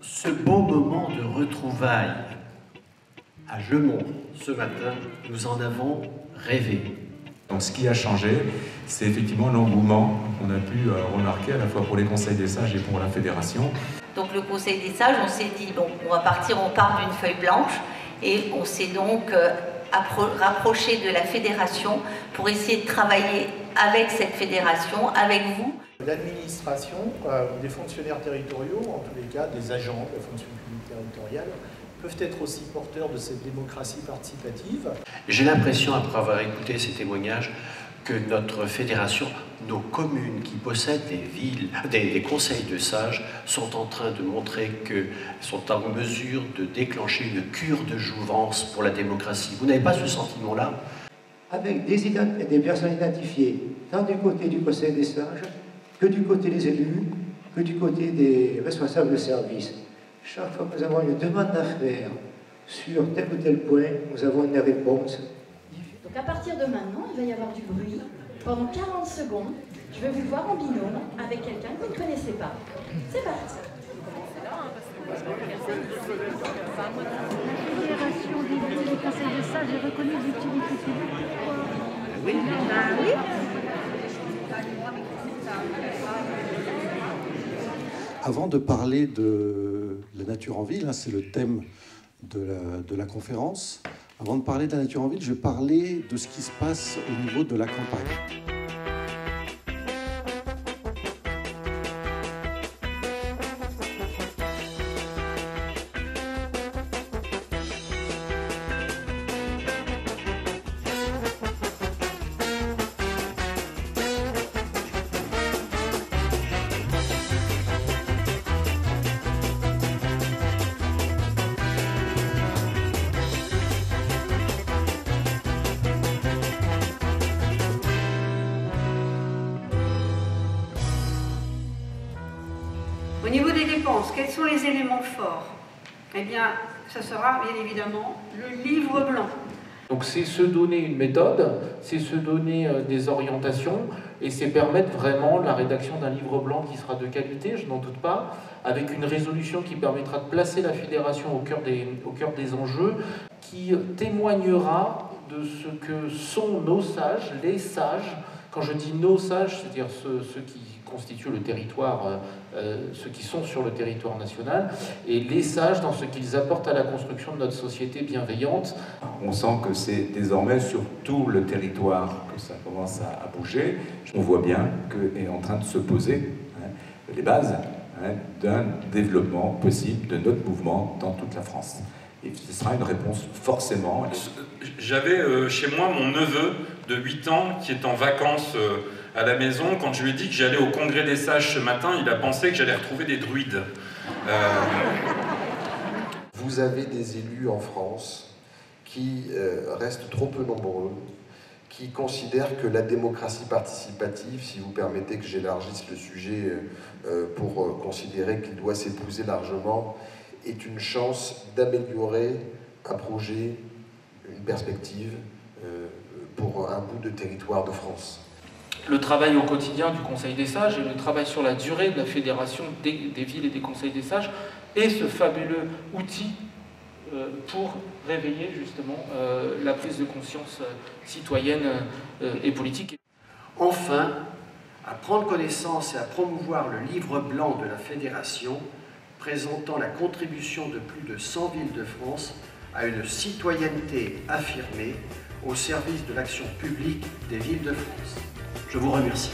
Ce beau moment de retrouvailles à Jeumont ce matin, nous en avons rêvé. Donc ce qui a changé, c'est effectivement l'engouement qu'on a pu remarquer à la fois pour les conseils des sages et pour la fédération. Donc le conseil des sages, on s'est dit, bon, on part d'une feuille blanche et on s'est donc rapproché de la fédération pour essayer de travailler avec cette fédération, avec vous. L'administration, des fonctionnaires territoriaux, en tous les cas des agents de la fonction publique territoriale, peuvent être aussi porteurs de cette démocratie participative. J'ai l'impression, après avoir écouté ces témoignages, que notre fédération, nos communes qui possèdent des villes, des conseils de sages, sont en train de montrer qu'elles sont en mesure de déclencher une cure de jouvence pour la démocratie. Vous n'avez pas ce sentiment-là? Avec des personnes identifiées, tant du côté du conseil des sages, que du côté des élus, que du côté des responsables de service. Chaque fois que nous avons une demande à faire sur tel ou tel point, nous avons une réponse. Donc à partir de maintenant, il va y avoir du bruit. Pendant 40 secondes, je vais vous voir en binôme avec quelqu'un que vous ne connaissez pas. C'est parti. La Fédération des villes et des conseils de sages est reconnue d'utilité publique. Oui. Oui. Avant de parler de la nature en ville, c'est le thème de la conférence, avant de parler de la nature en ville, je vais parler de ce qui se passe au niveau de la campagne. Au niveau des dépenses, quels sont les éléments forts? Eh bien, ça sera bien évidemment le livre blanc. Donc c'est se donner une méthode, c'est se donner des orientations et c'est permettre vraiment la rédaction d'un livre blanc qui sera de qualité, je n'en doute pas, avec une résolution qui permettra de placer la fédération au cœur des enjeux, qui témoignera de ce que sont nos sages, les sages. Quand je dis nos sages, c'est-à-dire ceux qui constituent le territoire, ceux qui sont sur le territoire national, et les sages dans ce qu'ils apportent à la construction de notre société bienveillante. On sent que c'est désormais sur tout le territoire que ça commence à bouger. On voit bien qu'est en train de se poser les bases d'un développement possible de notre mouvement dans toute la France. Et ce sera une réponse forcément. J'avais chez moi mon neveu de 8 ans qui est en vacances à la maison. Quand je lui ai dit que j'allais au congrès des sages ce matin, il a pensé que j'allais retrouver des druides. Vous avez des élus en France qui restent trop peu nombreux, qui considèrent que la démocratie participative, si vous permettez que j'élargisse le sujet pour considérer qu'il doit s'épouser largement, est une chance d'améliorer un projet, une perspective pour un bout de territoire de France. Le travail au quotidien du Conseil des sages et le travail sur la durée de la fédération des villes et des conseils des sages est ce fabuleux outil pour réveiller justement la prise de conscience citoyenne et politique. Enfin, à prendre connaissance et à promouvoir le livre blanc de la Fédération présentant la contribution de plus de 100 villes de France à une citoyenneté affirmée au service de l'action publique des villes de France. Je vous remercie.